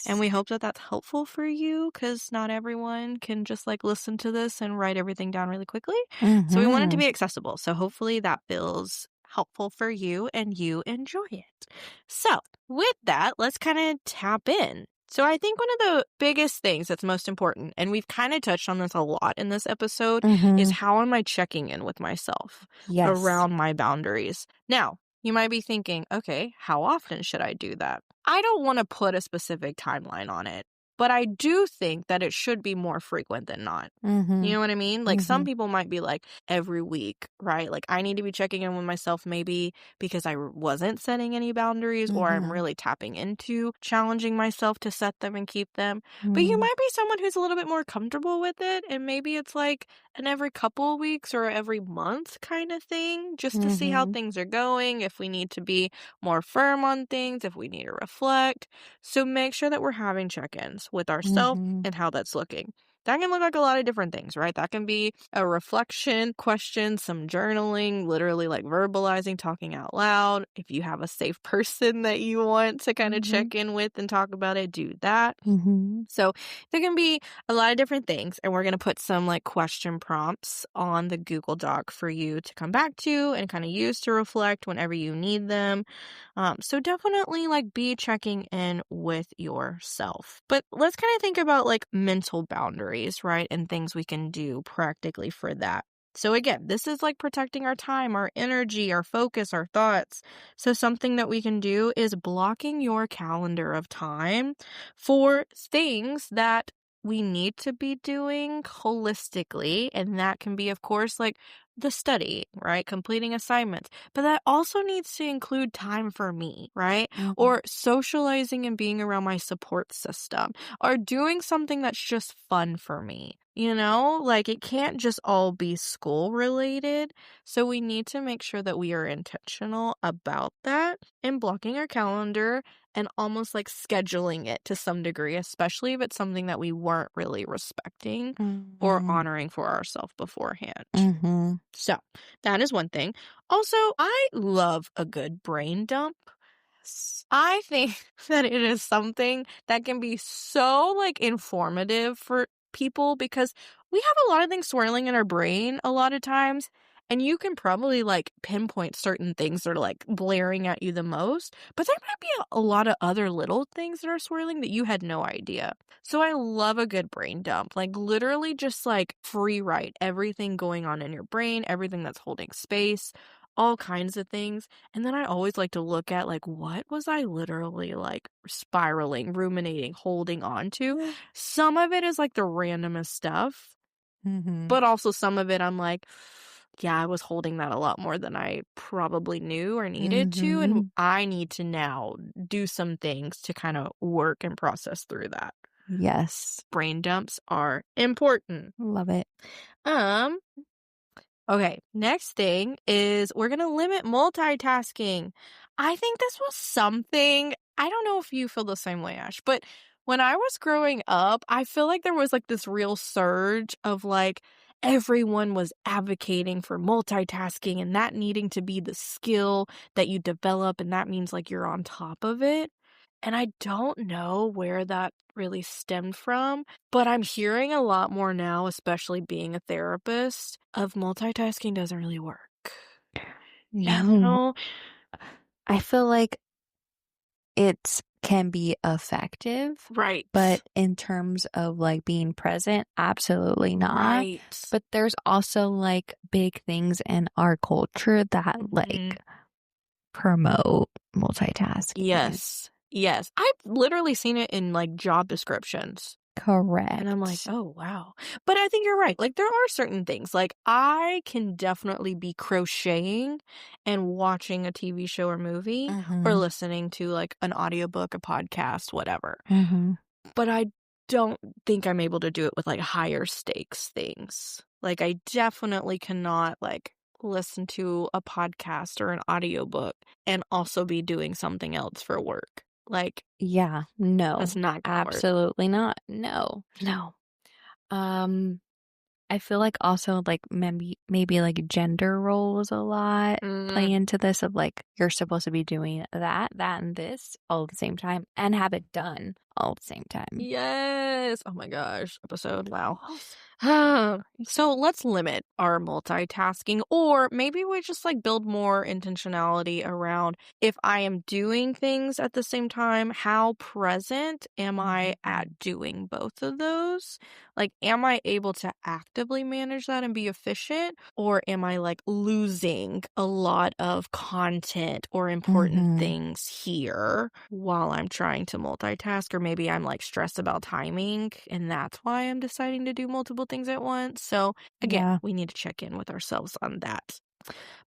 Speaker 2: And we hope that that's helpful for you because not everyone can just like listen to this and write everything down really quickly. So we want it to
Speaker 1: Mm-hmm.
Speaker 2: be accessible. So hopefully that feels helpful for you and you enjoy it. So with that, let's kind of tap in. So I think one of the biggest things that's most important, and we've kind of touched on this a lot in this episode,
Speaker 1: Mm-hmm.
Speaker 2: is how am I checking in with myself
Speaker 1: Yes.
Speaker 2: around my boundaries? Now, you might be thinking, okay, how often should I do that? I don't want to put a specific timeline on it, but I do think that it should be more frequent than not.
Speaker 1: Mm-hmm.
Speaker 2: You know what I mean? Like some
Speaker 1: Mm-hmm.
Speaker 2: people might be like every week, right? Like I need to be checking in with myself maybe because I wasn't setting any boundaries or I'm
Speaker 1: Mm-hmm.
Speaker 2: really tapping into challenging myself to set them and keep them. But you
Speaker 1: Mm-hmm.
Speaker 2: might be someone who's a little bit more comfortable with it and maybe it's like an every couple of weeks or every month kind of thing just to see how
Speaker 1: Mm-hmm.
Speaker 2: things are going, if we need to be more firm on things, if we need to reflect. So make sure that we're having check-ins with ourselves
Speaker 1: Mm-hmm.
Speaker 2: and how that's looking. That can look like a lot of different things, right? That can be a reflection question, some journaling, literally like verbalizing, talking out loud. If you have a safe person that you want to kind of
Speaker 1: Mhm.
Speaker 2: check in with and talk about it, do that.
Speaker 1: Mhm.
Speaker 2: So there can be a lot of different things, and we're going to put some like question prompts on the Google Doc for you to come back to and kind of use to reflect whenever you need them. So definitely like be checking in with yourself. But let's kind of think about like mental boundaries, right? And things we can do practically for that. So again, this is like protecting our time, our energy, our focus, our thoughts. So something that we can do is blocking your calendar of time for things that we need to be doing holistically. And that can be, of course, like the study, right? Completing assignments. But that also needs to include time for me, right?
Speaker 1: Mhm.
Speaker 2: Or socializing and being around my support system, or doing something that's just fun for me. Like it can't just all be school related. So we need to make sure that we are intentional about that and blocking our calendar and almost like scheduling it to some degree, especially if it's something that we weren't really respecting or
Speaker 1: Mhm.
Speaker 2: honoring for ourselves beforehand.
Speaker 1: Mhm.
Speaker 2: So that is one thing. Also, I love a good brain dump. I think that it is something that can be so like informative for people because we have a lot of things swirling in our brain a lot of times. And you can probably like pinpoint certain things that are like blaring at you the most, but there might be a lot of other little things that are swirling that you had no idea. So I love a good brain dump, like literally just like free write everything going on in your brain, everything that's holding space, all kinds of things. And then I always like to look at like what was I literally like spiraling, ruminating, holding on to. Some of it is like the randomest stuff,
Speaker 1: Mhm.
Speaker 2: but also some of it I'm like, yeah, I was holding that a lot more than I probably knew or needed to. And
Speaker 1: Mhm.
Speaker 2: I need to now do some things to kind of work and process through that.
Speaker 1: Yes.
Speaker 2: Brain dumps are important.
Speaker 1: Love it.
Speaker 2: Um, Okay, next thing is we're going to limit multitasking. I think this was something, I don't know if you feel the same way, Ash, but when I was growing up, I feel like there was like this real surge of like everyone was advocating for multitasking and that needing to be the skill that you develop, and that means like you're on top of it. And I don't know where that really stemmed from, but I'm hearing a lot more now, especially being a therapist, of multitasking doesn't really work. You
Speaker 1: No.
Speaker 2: know?
Speaker 1: I feel like it can be effective,
Speaker 2: Right.
Speaker 1: but in terms of like being present, absolutely not.
Speaker 2: Right.
Speaker 1: But there's also like big things in our culture that
Speaker 2: Mhm.
Speaker 1: like promote multitasking.
Speaker 2: Yes. Yes. I've literally seen it in like job descriptions. And I'm like,
Speaker 1: Correct.
Speaker 2: oh, wow. But I think you're right. Like, there are certain things. Like, I can definitely be crocheting and watching a TV show or movie or
Speaker 1: Mhm.
Speaker 2: listening to like an audiobook, a podcast, whatever.
Speaker 1: Mhm.
Speaker 2: But I don't think I'm able to do it with like higher stakes things. Like, I definitely cannot like listen to a podcast or an audiobook and also be doing something else for work. Like,
Speaker 1: Yeah,
Speaker 2: that's
Speaker 1: no.
Speaker 2: not gonna work.
Speaker 1: Absolutely not. No.
Speaker 2: No.
Speaker 1: Um I feel like also like maybe like gender roles a lot play
Speaker 2: Mm.
Speaker 1: into this of like you're supposed to be doing that, and this all at the same time and have it done all at the same time.
Speaker 2: Yes. Oh my gosh. Episode. Wow.
Speaker 1: Yes.
Speaker 2: So let's limit our multitasking, or maybe we just like build more intentionality around if I am doing things at the same time, how present am I
Speaker 1: Mhm.
Speaker 2: at doing both of those? Like, am I able to actively manage that and be efficient, or am I like losing a lot of content or important
Speaker 1: Mhm.
Speaker 2: things here while I'm trying to multitask? Or maybe I'm like stressed about timing and that's why I'm deciding to do multiple things at once. So again,
Speaker 1: Yeah.
Speaker 2: we need to check in with ourselves on that.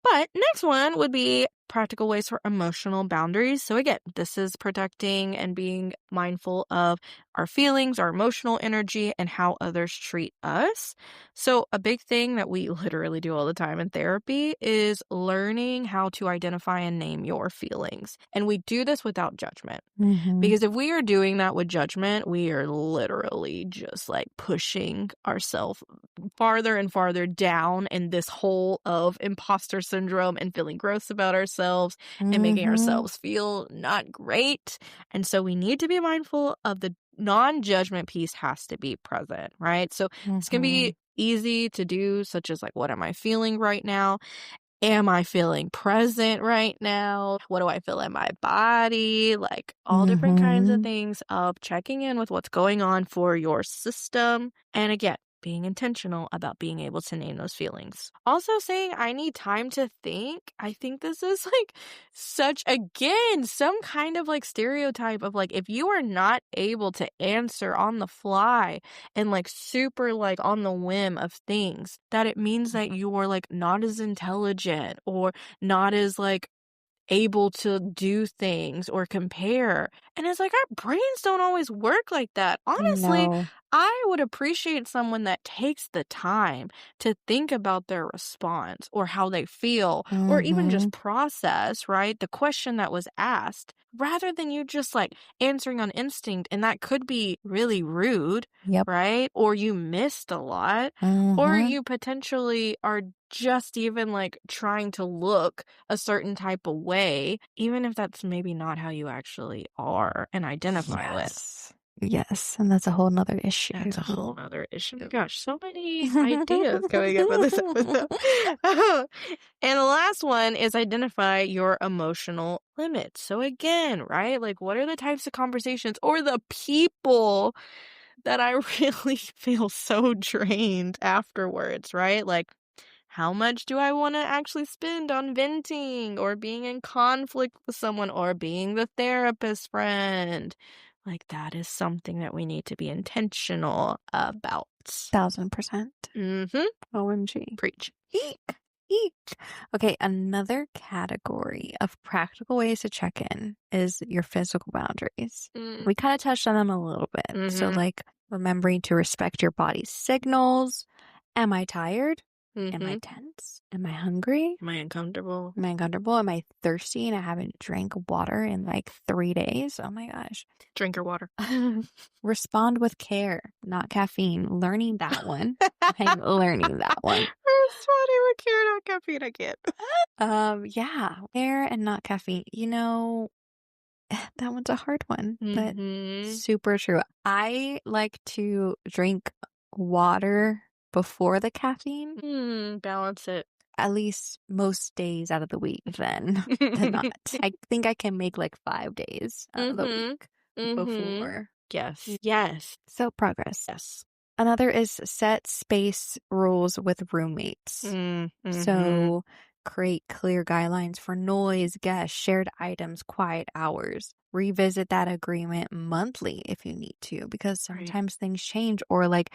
Speaker 2: But next one would be practical ways for emotional boundaries. So again, this is protecting and being mindful of our feelings, our emotional energy, and how others treat us. So a big thing that we literally do all the time in therapy is learning how to identify and name your feelings. And we do this without judgment. Because if we are doing that with judgment, we are literally just like pushing ourselves farther and farther down in this hole of imposter syndrome and feeling gross about ourselves and making ourselves feel not great. And so we need to be mindful of the non-judgment piece has to be present, right? So it's going to be easy to do, such as like, what am I feeling right now? Am I feeling present right now? What do I feel in my body? Like all different kinds of things of checking in with what's going on for your system. And again, being intentional about being able to name those feelings. Also saying, I need time to think. I think this is like such, again, some kind of like stereotype of like, if you are not able to answer on the fly and like super like on the whim of things, that it means that you are like not as intelligent or not as like able to do things or compare. And it's like our brains don't always work like that. Honestly,
Speaker 1: No.
Speaker 2: I would appreciate someone that takes the time to think about their response or how they feel or even just process, right? The question that was asked rather than you just like answering on instinct. And that could be really rude,
Speaker 1: Yep.
Speaker 2: right? Or you missed a lot, or you potentially are just even like trying to look a certain type of way, even if that's maybe not how you actually are, and identify with.
Speaker 1: Yes, and that's a whole nother issue.
Speaker 2: That's a whole other issue. Gosh, so many ideas coming up on this episode. And the last one is identify your emotional limits. So again, right? Like, what are the types of conversations or the people that I really feel so drained afterwards, right? Like, how much do I want to actually spend on venting or being in conflict with someone or being the therapist friend? Like, that is something that we need to be intentional about.
Speaker 1: 1000%. OMG.
Speaker 2: Preach.
Speaker 1: Eek. Eek. Okay, another category of practical ways to check in is your physical boundaries. We kind of touched on them a little bit. So, like, remembering to respect your body's signals. Am I tired? Am I tense? Am I hungry?
Speaker 2: Am I uncomfortable?
Speaker 1: Am I uncomfortable? Am I thirsty and I haven't drank water in like 3 days? Oh my gosh.
Speaker 2: Drink your water.
Speaker 1: Respond with care, not caffeine. Learning that one. I'm learning that one.
Speaker 2: Responding with care, not caffeine. I can't.
Speaker 1: Yeah, care and not caffeine. You know, that one's a hard one, but super true. I like to drink water before the caffeine.
Speaker 2: Balance it.
Speaker 1: At least most days out of the week than not. I think I can make like 5 days out of the week before.
Speaker 2: Yes.
Speaker 1: So progress.
Speaker 2: Yes.
Speaker 1: Another is set space rules with roommates. So create clear guidelines for noise, guests, shared items, quiet hours. Revisit that agreement monthly if you need to, because sometimes things change, or like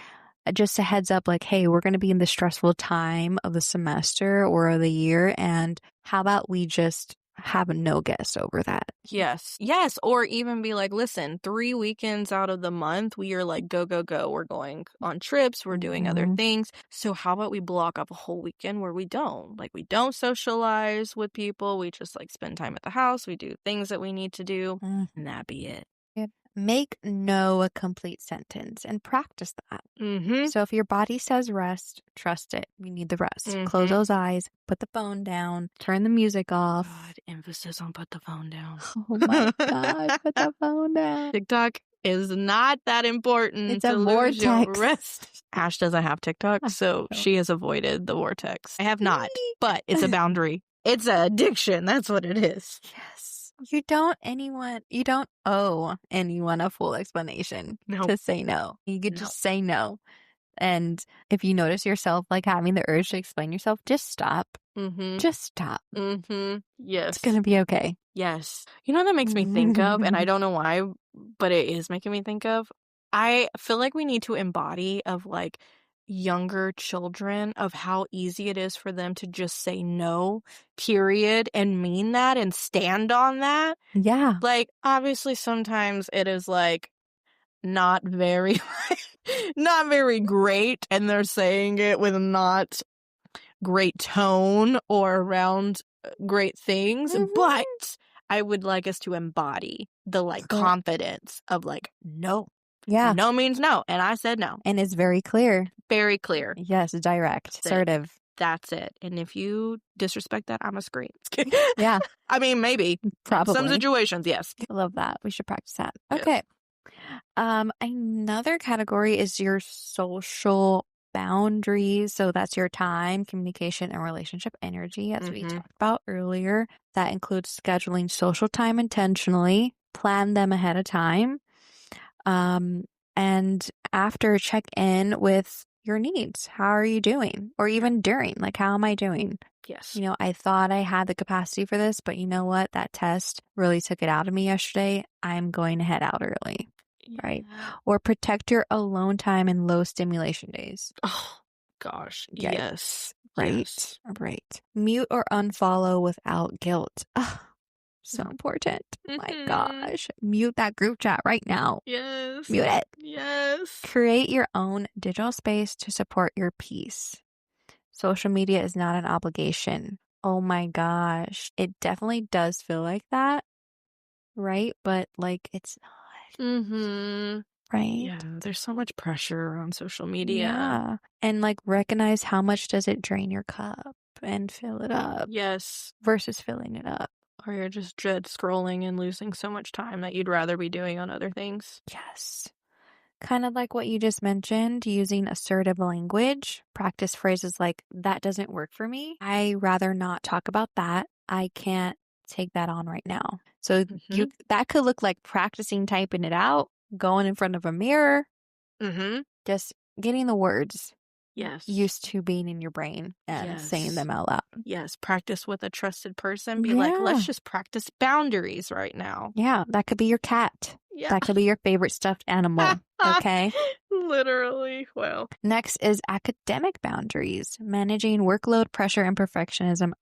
Speaker 1: just a heads up, like, hey, we're going to be in the stressful time of the semester or of the year, and how about we just have no guests over that?
Speaker 2: Yes. Or even be like, listen, 3 weekends out of the month, we are like, go. We're going on trips. We're doing other things. So how about we block off a whole weekend where we don't socialize with people. We just like spend time at the house. We do things that we need to do, and that be it.
Speaker 1: Make no a complete sentence and practice that. So if your body says rest, trust it. You need the rest. Close those eyes, put the phone down, turn the music off.
Speaker 2: God, emphasis on put the phone down.
Speaker 1: Oh my God, put the phone down.
Speaker 2: TikTok is not that important.
Speaker 1: It's a vortex.
Speaker 2: Rest. Ash doesn't have TikTok, so she has avoided the vortex. I have not, but it's a boundary. It's an addiction. That's what it is.
Speaker 1: Yes. You don't owe anyone a full explanation to say no. You could just say no. And if you notice yourself like having the urge to explain yourself, just stop. Just stop.
Speaker 2: Yes.
Speaker 1: It's going to be okay.
Speaker 2: Yes. You know what that makes me think of, and I don't know why, but it is making me think of, I feel like we need to embody of like younger children of how easy it is for them to just say no, period, and mean that and stand on that.
Speaker 1: Yeah.
Speaker 2: Like, obviously, sometimes it is like not very, not very great, and they're saying it with not great tone or around great things, but I would like us to embody the like confidence of like, no.
Speaker 1: Yeah.
Speaker 2: No means no. And I said no.
Speaker 1: And it's very clear.
Speaker 2: Very clear.
Speaker 1: Yes, direct, assertive.
Speaker 2: That's it. And if you disrespect that, I'm a scream.
Speaker 1: Yeah.
Speaker 2: I mean, maybe.
Speaker 1: Probably.
Speaker 2: Some situations, yes.
Speaker 1: I love that. We should practice that.
Speaker 2: Yes.
Speaker 1: Okay. Another category is your social boundaries. So that's your time, communication, and relationship energy, as we talked about earlier. That includes scheduling social time intentionally, plan them ahead of time. And after, check in with your needs. How are you doing? Or even during, like, how am I doing?
Speaker 2: Yes.
Speaker 1: You know, I thought I had the capacity for this, but you know what? That test really took it out of me yesterday. I'm going to head out early, right? Or protect your alone time and low stimulation days.
Speaker 2: Oh, gosh. Yes.
Speaker 1: Right.
Speaker 2: Yes.
Speaker 1: Right. Mute or unfollow without guilt. Oh, so important. My gosh. Mute that group chat right now.
Speaker 2: Yes.
Speaker 1: Mute it.
Speaker 2: Yes.
Speaker 1: Create your own digital space to support your peace. Social media is not an obligation. Oh my gosh. It definitely does feel like that, right? But like it's not. Right?
Speaker 2: Yeah, there's so much pressure on social media.
Speaker 1: Yeah. And like recognize how much does it drain your cup and fill it up.
Speaker 2: Yes.
Speaker 1: Versus filling it up.
Speaker 2: Or you're just dread scrolling and losing so much time that you'd rather be doing on other things.
Speaker 1: Yes. Kind of like what you just mentioned, using assertive language. Practice phrases like, that doesn't work for me. I rather not talk about that. I can't take that on right now. So that could look like practicing typing it out, going in front of a mirror, just getting the words used to being in your brain and saying them out loud.
Speaker 2: Yes, practice with a trusted person. Be like, let's just practice boundaries right now.
Speaker 1: Yeah, that could be your cat. Yeah. That could be your favorite stuffed animal. Okay.
Speaker 2: Literally. Well.
Speaker 1: Next is academic boundaries, managing workload, pressure, and perfectionism.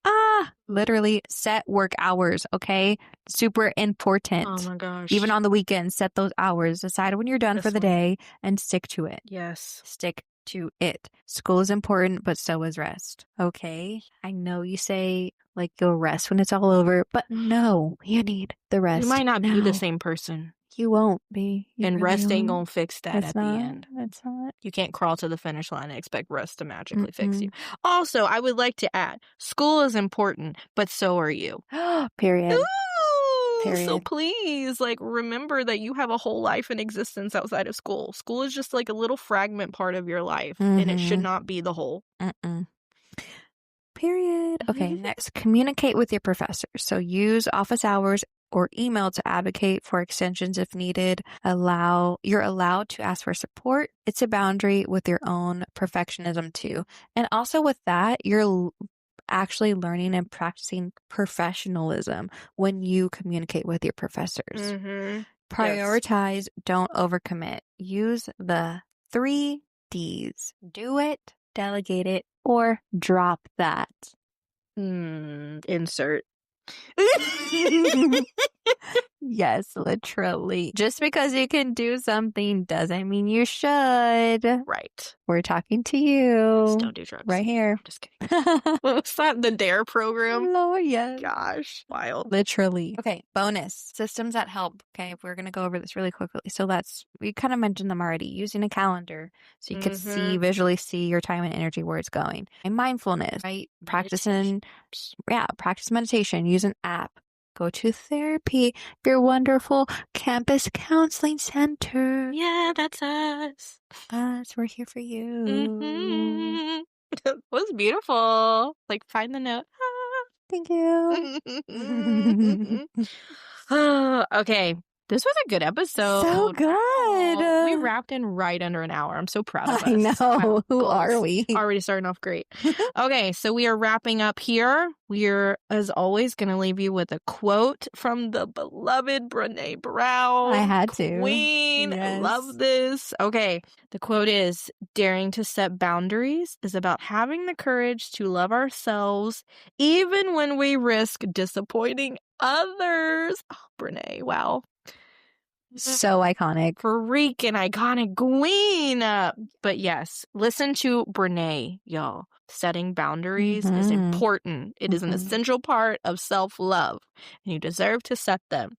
Speaker 1: Literally set work hours. Okay. Super important.
Speaker 2: Oh my gosh.
Speaker 1: Even on the weekends, set those hours. Decide when you're done for the day and stick to it.
Speaker 2: Yes.
Speaker 1: Stick to it. School is important, but so is rest. Okay. I know you say like you'll rest when it's all over, but no, you need the rest.
Speaker 2: You might not be the same person.
Speaker 1: You won't be.
Speaker 2: And really rest ain't gonna fix that at the end.
Speaker 1: It's not.
Speaker 2: You can't crawl to the finish line and expect rest to magically fix you. Also, I would like to add, school is important, but so are you.
Speaker 1: Period.
Speaker 2: Ooh,
Speaker 1: Period.
Speaker 2: So please, like, remember that you have a whole life in existence outside of school. School is just like a little fragment part of your life, and it should not be the whole.
Speaker 1: Period. Okay, next, communicate with your professors. So use office hours or email to advocate for extensions if needed. You're allowed to ask for support. It's a boundary with your own perfectionism too. And also with that, you're actually learning and practicing professionalism when you communicate with your professors. Prioritize, don't overcommit. Use the 3 Ds. Do it, delegate it, or drop that.
Speaker 2: Insert.
Speaker 1: Yes, literally. Just because you can do something doesn't mean you should.
Speaker 2: Right.
Speaker 1: We're talking to you.
Speaker 2: Just don't do drugs.
Speaker 1: Right here.
Speaker 2: I'm just kidding. What was that? The DARE program?
Speaker 1: Lord, yes.
Speaker 2: Gosh, wild.
Speaker 1: Literally. Okay, bonus. Systems that help. Okay, we're going to go over this really quickly. So we kind of mentioned them already. Using a calendar so you could visually see your time and energy where it's going. And mindfulness, right? Practice meditation. Use an app. Go to therapy, your wonderful campus counseling center.
Speaker 2: Yeah, that's us.
Speaker 1: We're here for you.
Speaker 2: It was beautiful. Like, find the note.
Speaker 1: Thank you.
Speaker 2: Okay. This was a good episode.
Speaker 1: So good.
Speaker 2: Wow. We wrapped in right under an hour. I'm so proud of us.
Speaker 1: I know.
Speaker 2: Wow,
Speaker 1: Who
Speaker 2: goals.
Speaker 1: are we?
Speaker 2: Already starting off great. Okay, so we are wrapping up here. We're, as always, going to leave you with a quote from the beloved Brené Brown.
Speaker 1: I had to.
Speaker 2: Queen.
Speaker 1: Yes.
Speaker 2: I love this. Okay, the quote is, daring to set boundaries is about having the courage to love ourselves even when we risk disappointing others. Oh, Brené, wow.
Speaker 1: So iconic.
Speaker 2: Freaking iconic queen. But yes, listen to Brené, y'all. Setting boundaries is important. It is an essential part of self-love, and you deserve to set them,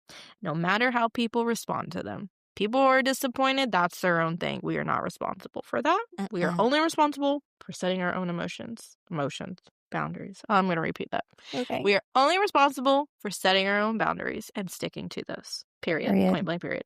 Speaker 2: no matter how people respond to them. People who are disappointed, that's their own thing. We are not responsible for that. We are only responsible for setting our own emotions, boundaries. I'm going to repeat that.
Speaker 1: Okay.
Speaker 2: We are only responsible for setting our own boundaries and sticking to those. Period. Point blank, period.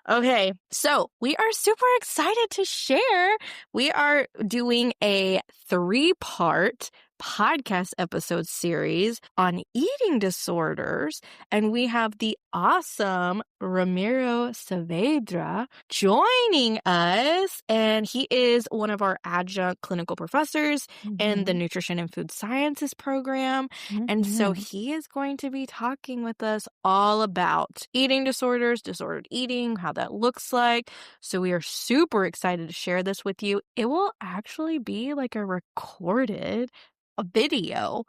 Speaker 2: Okay, so we are super excited to share. We are doing a 3-part podcast episode series on eating disorders, and we have the awesome Ramiro Saavedra joining us, and he is one of our adjunct clinical professors in the Nutrition and Food Sciences program, and so he is going to be talking with us all about eating disorders, disordered eating, how that looks like. So we are super excited to share this with you. It will actually be like a recorded video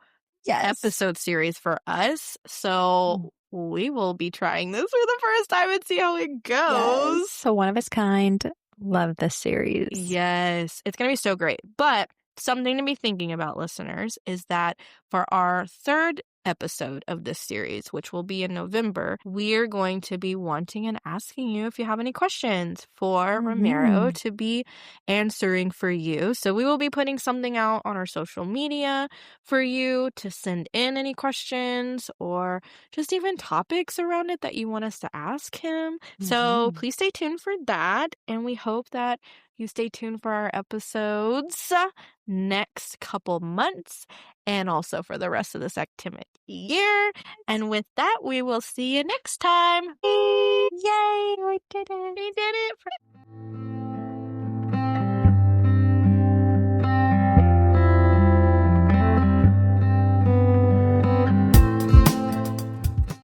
Speaker 2: episode series for us. So we will be trying this for the first time and see how it goes.
Speaker 1: Yes. So one of its kind. Love this series.
Speaker 2: Yes, it's going to be so great. But something to be thinking about, listeners, is that for our 3rd episode of this series, which will be in November, we're going to be wanting and asking you if you have any questions for Ramiro to be answering for you. So we will be putting something out on our social media for you to send in any questions or just even topics around it that you want us to ask him. So please stay tuned for that. And we hope that you stay tuned for our episodes next couple months and also for the rest of this academic year. And with that, we will see you next time.
Speaker 1: Yay! We did it.
Speaker 2: We did it.